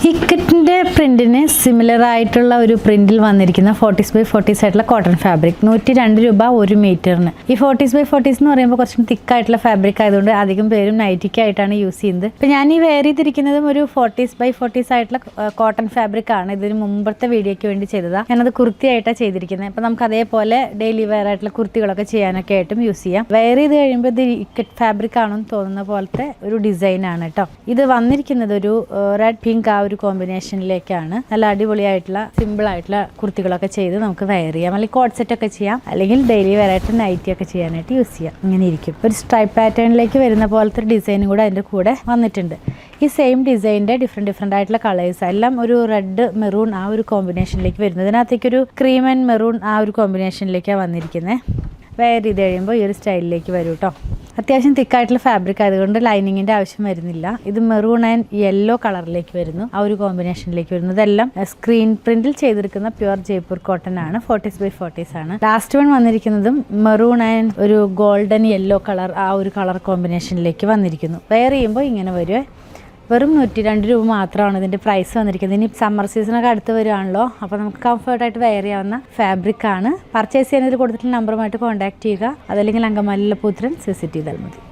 ഇക്കറ്റിൻ്റെ പ്രിൻറ്റിന് similar ആയിട്ടുള്ള ഒരു പ്രിൻറ്റിൽ വന്നിരിക്കുന്ന 40s by 40s ആയിട്ടുള്ള കോട്ടൺ ഫാബ്രിക് 102 രൂപ 1 മീറ്ററിന്. ഈ 40s by 40s എന്ന് പറയുമ്പോൾ കുറച്ചും തിക്കായിട്ടുള്ള ഫാബ്രിക് ആയതുകൊണ്ട് അധികം പേരും നൈറ്റിക്കായിട്ടാണ് യൂസ് ചെയ്യുന്നത്. ഇപ്പോൾ ഞാൻ ഈ വെയർ ചെയ്തിരിക്കുന്നതും ഒരു 40s by 40s ആയിട്ടുള്ള കോട്ടൺ ഫാബ്രിക് ആണ്. ഇതിന് മുമ്പത്തെ വീഡിയോയ്ക്ക് വേണ്ടി ചെയ്തതാണ്. ഞാനത് കുർത്തിയായിട്ടാണ് ചെയ്തിരിക്കുന്നത്. അപ്പോൾ നമുക്ക് അതേപോലെ ഡെയിലി വെയർ ആയിട്ടുള്ള കുർത്തികളൊക്കെ ചെയ്യാനൊക്കെ ആയിട്ടും യൂസ് ചെയ്യാം. വെയർ ചെയ്ത് കഴിയുമ്പോൾ ഇത് ഇക്കറ്റ് ഫാബ്രിക് ആണെന്ന് തോന്നുന്ന പോലത്തെ ഒരു ഡിസൈനാണ് കേട്ടോ. ഇത് വന്നിരിക്കുന്നത് ഒരു റെഡ് പിങ്ക് ആ ഒരു കോമ്പിനേഷനിലേക്കാണ്. നല്ല അടിപൊളിയായിട്ടുള്ള സിമ്പിൾ ആയിട്ടുള്ള കുർത്തികളൊക്കെ ചെയ്ത് നമുക്ക് വെയർ ചെയ്യാം. അല്ലെങ്കിൽ കോട്ട് സെറ്റ് ഒക്കെ ചെയ്യാം, അല്ലെങ്കിൽ ഡെയിലി വെയർ ആയിട്ട് നൈറ്റി ഒക്കെ ചെയ്യാനായിട്ട് യൂസ് ചെയ്യാം. ഇങ്ങനെ ഇരിക്കും. ഒരു സ്ട്രൈപ്പ് പാറ്റേണിലേക്ക് വരുന്ന പോലത്തെ ഡിസൈനും കൂടെ അതിൻ്റെ കൂടെ വന്നിട്ടുണ്ട്. ഈ സെയിം ഡിസൈനിൻ്റെ ഡിഫറെൻ്റ് ആയിട്ടുള്ള കളേഴ്സ് എല്ലാം ഒരു റെഡ് മെറൂൺ ആ ഒരു കോമ്പിനേഷനിലേക്ക് വരുന്നത്. ഇതിനകത്തേക്കൊരു ക്രീം ആൻഡ് മെറൂൺ ആ ഒരു കോമ്പിനേഷനിലേക്കാണ് വന്നിരിക്കുന്നത്. വെയർ ചെയ്ത് കഴിയുമ്പോൾ ഈ ഒരു സ്റ്റൈലിലേക്ക് വരും കേട്ടോ. അത്യാവശ്യം തിക്കായിട്ടുള്ള ഫാബ്രിക് ആയതുകൊണ്ട് ലൈനിങ്ങിൻ്റെ ആവശ്യം വരുന്നില്ല. ഇത് മെറൂൺ ആൻഡ് യെല്ലോ കളറിലേക്ക് വരുന്നു, ആ ഒരു കോമ്പിനേഷനിലേക്ക് വരുന്നു. ഇതെല്ലാം സ്ക്രീൻ പ്രിന്റിൽ ചെയ്തെടുക്കുന്ന പ്യുവർ ജയ്പൂർ കോട്ടൺ ആണ്. 40s by 40s ആണ്. ലാസ്റ്റ് വൺ വന്നിരിക്കുന്നതും മെറൂൺ ആൻഡ് ഒരു ഗോൾഡൻ യെല്ലോ കളർ ആ ഒരു കളർ കോമ്പിനേഷനിലേക്ക് വന്നിരിക്കുന്നു. വെയർ ചെയ്യുമ്പോൾ ഇങ്ങനെ വരുമേ. വെറും 102 രൂപ മാത്രമാണ് ഇതിൻ്റെ പ്രൈസ് വന്നിരിക്കുന്നത്. ഇനി സമ്മർ സീസണൊക്കെ അടുത്ത് വരുവാണല്ലോ, അപ്പോൾ നമുക്ക് കംഫർട്ടായിട്ട് വെയർ ചെയ്യാവുന്ന ഫാബ്രിക് ആണ്. പർച്ചേസ് ചെയ്യുന്നതിൽ കൊടുത്തിട്ടുള്ള നമ്പറുമായിട്ട് കോൺടാക്ട് ചെയ്യുക. അതല്ലെങ്കിൽ അങ്കമാലിയിലെ പുത്രൻ വിസിറ്റ് ചെയ്താൽ മതി.